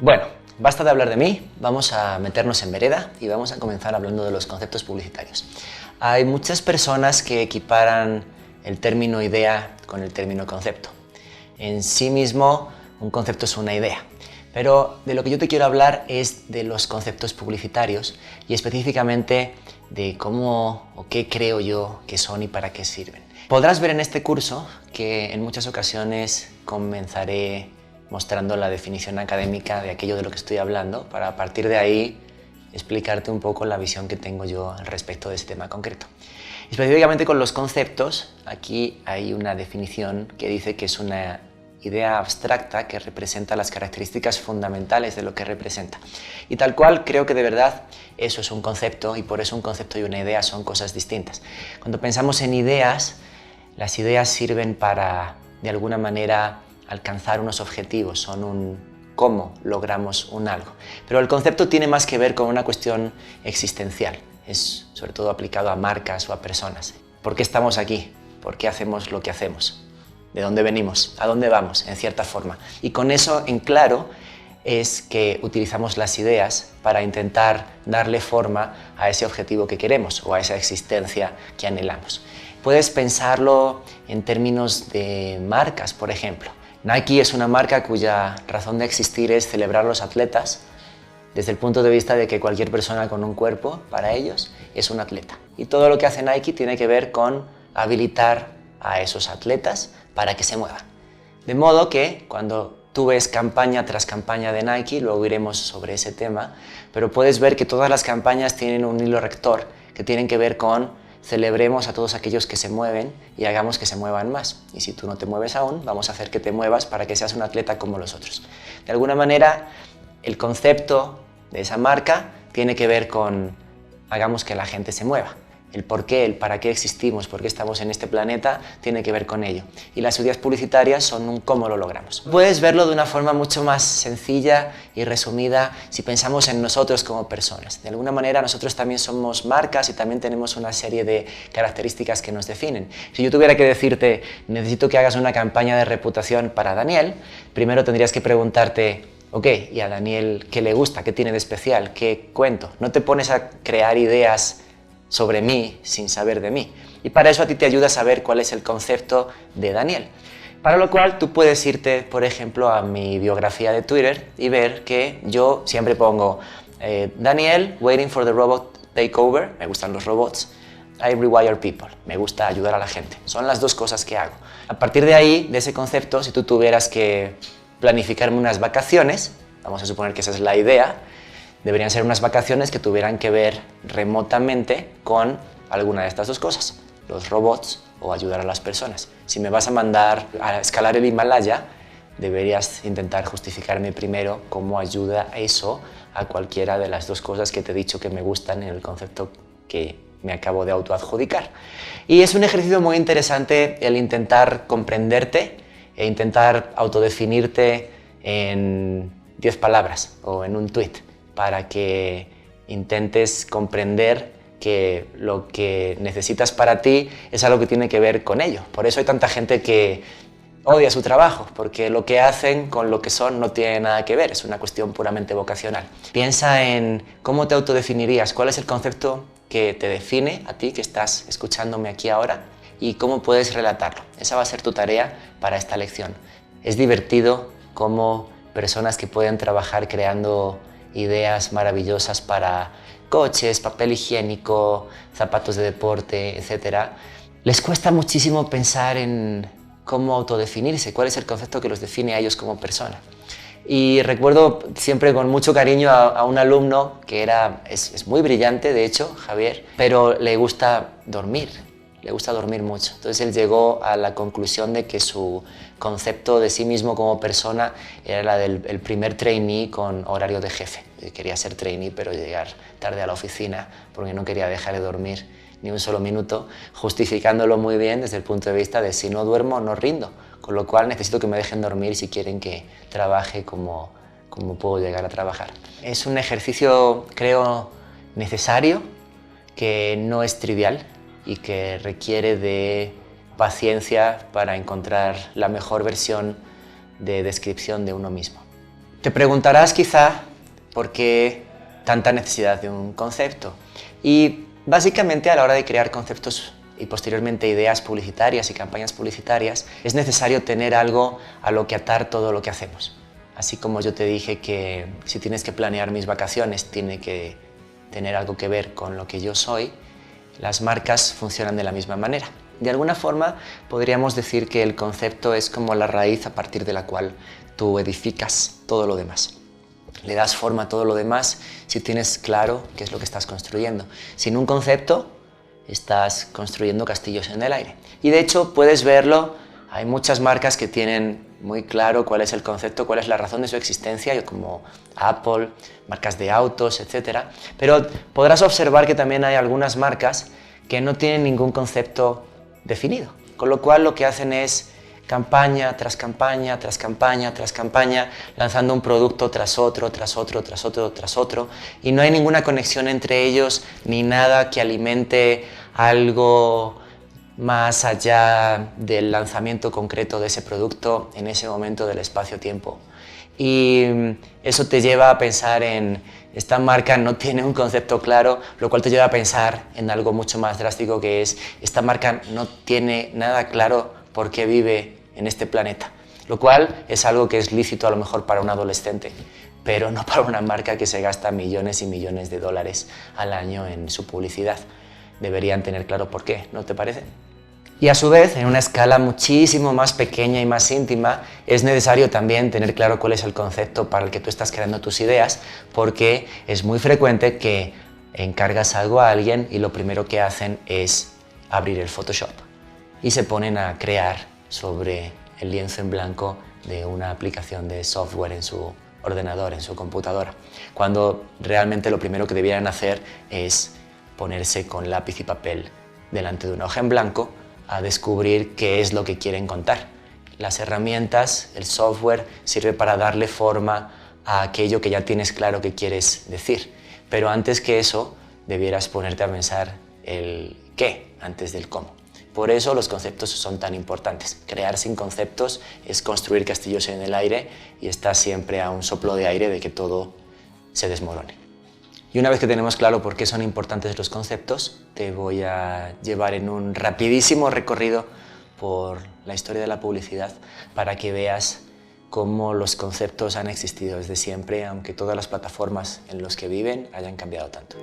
Bueno, basta de hablar de mí, vamos a meternos en vereda y vamos a comenzar hablando de los conceptos publicitarios. Hay muchas personas que equiparan el término idea con el término concepto. En sí mismo, un concepto es una idea, pero de lo que yo te quiero hablar es de los conceptos publicitarios y específicamente de cómo o qué creo yo que son y para qué sirven. Podrás ver en este curso que en muchas ocasiones comenzaré mostrando la definición académica de aquello de lo que estoy hablando, para a partir de ahí explicarte un poco la visión que tengo yo al respecto de ese tema concreto. Específicamente con los conceptos, aquí hay una definición que dice que es una idea abstracta que representa las características fundamentales de lo que representa. Y tal cual creo que de verdad eso es un concepto, y por eso un concepto y una idea son cosas distintas. Cuando pensamos en ideas, las ideas sirven para, de alguna manera, alcanzar unos objetivos, son un cómo logramos un algo. Pero el concepto tiene más que ver con una cuestión existencial, es sobre todo aplicado a marcas o a personas. ¿Por qué estamos aquí? ¿Por qué hacemos lo que hacemos? ¿De dónde venimos? ¿A dónde vamos? En cierta forma. Y con eso en claro es que utilizamos las ideas para intentar darle forma a ese objetivo que queremos o a esa existencia que anhelamos. Puedes pensarlo en términos de marcas, por ejemplo. Nike es una marca cuya razón de existir es celebrar a los atletas desde el punto de vista de que cualquier persona con un cuerpo, para ellos, es un atleta. Y todo lo que hace Nike tiene que ver con habilitar a esos atletas para que se muevan. De modo que cuando tú ves campaña tras campaña de Nike, luego iremos sobre ese tema, pero puedes ver que todas las campañas tienen un hilo rector que tienen que ver con celebremos a todos aquellos que se mueven y hagamos que se muevan más. Y si tú no te mueves aún, vamos a hacer que te muevas para que seas un atleta como los otros. De alguna manera, el concepto de esa marca tiene que ver con hagamos que la gente se mueva. El por qué, el para qué existimos, por qué estamos en este planeta, tiene que ver con ello. Y las ideas publicitarias son un cómo lo logramos. Puedes verlo de una forma mucho más sencilla y resumida si pensamos en nosotros como personas. De alguna manera nosotros también somos marcas y también tenemos una serie de características que nos definen. Si yo tuviera que decirte, necesito que hagas una campaña de reputación para Daniel, primero tendrías que preguntarte, ok, ¿y a Daniel qué le gusta? ¿Qué tiene de especial? ¿Qué cuento? No te pones a crear ideas sobre mí sin saber de mí. Y para eso a ti te ayuda a saber cuál es el concepto de Daniel. Para lo cual tú puedes irte, por ejemplo, a mi biografía de Twitter y ver que yo siempre pongo Daniel, waiting for the robot takeover, me gustan los robots, I rewire people, me gusta ayudar a la gente. Son las dos cosas que hago. A partir de ahí, de ese concepto, si tú tuvieras que planificarme unas vacaciones, vamos a suponer que esa es la idea, deberían ser unas vacaciones que tuvieran que ver remotamente con alguna de estas dos cosas, los robots o ayudar a las personas. Si me vas a mandar a escalar el Himalaya, deberías intentar justificarme primero cómo ayuda eso a cualquiera de las dos cosas que te he dicho que me gustan en el concepto que me acabo de autoadjudicar. Y es un ejercicio muy interesante el intentar comprenderte e intentar autodefinirte en 10 palabras o en un tweet, para que intentes comprender que lo que necesitas para ti es algo que tiene que ver con ello. Por eso hay tanta gente que odia su trabajo, porque lo que hacen con lo que son no tiene nada que ver, es una cuestión puramente vocacional. Piensa en cómo te autodefinirías, cuál es el concepto que te define a ti que estás escuchándome aquí ahora y cómo puedes relatarlo. Esa va a ser tu tarea para esta lección. Es divertido cómo personas que pueden trabajar creando ideas maravillosas para coches, papel higiénico, zapatos de deporte, etc. Les cuesta muchísimo pensar en cómo autodefinirse, cuál es el concepto que los define a ellos como persona. Y recuerdo siempre con mucho cariño a un alumno que es muy brillante, de hecho, Javier, pero le gusta dormir mucho. Entonces él llegó a la conclusión de que su concepto de sí mismo como persona era la del primer trainee con horario de jefe. Quería ser trainee pero llegar tarde a la oficina porque no quería dejar de dormir ni un solo minuto, justificándolo muy bien desde el punto de vista de si no duermo no rindo, con lo cual necesito que me dejen dormir si quieren que trabaje como puedo llegar a trabajar. Es un ejercicio, creo, necesario, que no es trivial y que requiere de paciencia para encontrar la mejor versión de descripción de uno mismo. Te preguntarás quizá por qué tanta necesidad de un concepto. Y básicamente a la hora de crear conceptos y posteriormente ideas publicitarias y campañas publicitarias, es necesario tener algo a lo que atar todo lo que hacemos. Así como yo te dije que si tienes que planear mis vacaciones, tiene que tener algo que ver con lo que yo soy, las marcas funcionan de la misma manera. De alguna forma podríamos decir que el concepto es como la raíz a partir de la cual tú edificas todo lo demás. Le das forma a todo lo demás si tienes claro qué es lo que estás construyendo. Sin un concepto, estás construyendo castillos en el aire. Y de hecho puedes verlo, hay muchas marcas que tienen muy claro cuál es el concepto, cuál es la razón de su existencia, como Apple, marcas de autos, etc. Pero podrás observar que también hay algunas marcas que no tienen ningún concepto definido, con lo cual lo que hacen es campaña tras campaña, tras campaña, tras campaña, lanzando un producto tras otro, tras otro, tras otro, tras otro, y no hay ninguna conexión entre ellos, ni nada que alimente algo más allá del lanzamiento concreto de ese producto en ese momento del espacio-tiempo. Y eso te lleva a pensar en esta marca no tiene un concepto claro, lo cual te lleva a pensar en algo mucho más drástico, que es esta marca no tiene nada claro por qué vive en este planeta, lo cual es algo que es lícito a lo mejor para un adolescente, pero no para una marca que se gasta millones y millones de dólares al año en su publicidad. Deberían tener claro por qué, ¿no te parece? Y a su vez, en una escala muchísimo más pequeña y más íntima, es necesario también tener claro cuál es el concepto para el que tú estás creando tus ideas, porque es muy frecuente que encargas algo a alguien y lo primero que hacen es abrir el Photoshop y se ponen a crear sobre el lienzo en blanco de una aplicación de software en su ordenador, en su computadora, cuando realmente lo primero que debieran hacer es ponerse con lápiz y papel delante de una hoja en blanco a descubrir qué es lo que quieren contar. Las herramientas, el software, sirve para darle forma a aquello que ya tienes claro que quieres decir. Pero antes que eso, debieras ponerte a pensar el qué antes del cómo. Por eso los conceptos son tan importantes. Crear sin conceptos es construir castillos en el aire y estás siempre a un soplo de aire de que todo se desmorone. Y una vez que tenemos claro por qué son importantes los conceptos, te voy a llevar en un rapidísimo recorrido por la historia de la publicidad para que veas cómo los conceptos han existido desde siempre, aunque todas las plataformas en las que viven hayan cambiado tanto.